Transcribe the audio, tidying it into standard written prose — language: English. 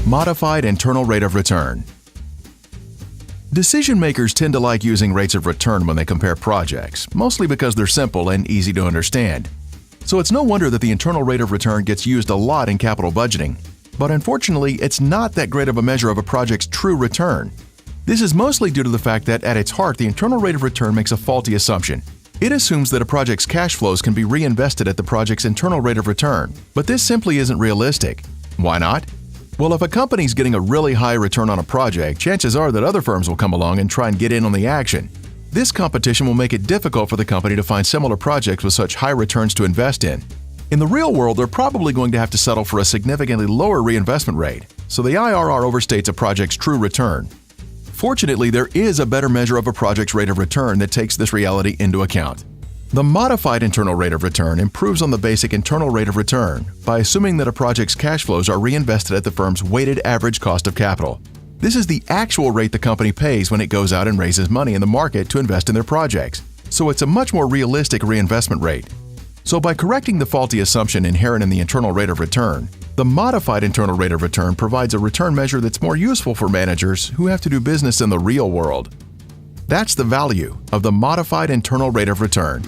Modified internal rate of return. Decision makers tend to like using rates of return when they compare projects, mostly because they're simple and easy to understand. So it's no wonder that the internal rate of return gets used a lot in capital budgeting. But unfortunately, it's not that great of a measure of a project's true return. This is mostly due to the fact that at its heart, the internal rate of return makes a faulty assumption. It assumes that a project's cash flows can be reinvested at the project's internal rate of return, but this simply isn't realistic. Why not? Well, if a company's getting a really high return on a project, chances are that other firms will come along and try and get in on the action. This competition will make it difficult for the company to find similar projects with such high returns to invest in. In the real world, they're probably going to have to settle for a significantly lower reinvestment rate, so the IRR overstates a project's true return. Fortunately, there is a better measure of a project's rate of return that takes this reality into account. The modified internal rate of return improves on the basic internal rate of return by assuming that a project's cash flows are reinvested at the firm's weighted average cost of capital. This is the actual rate the company pays when it goes out and raises money in the market to invest in their projects, so it's a much more realistic reinvestment rate. So by correcting the faulty assumption inherent in the internal rate of return, the modified internal rate of return provides a return measure that's more useful for managers who have to do business in the real world. That's the value of the modified internal rate of return.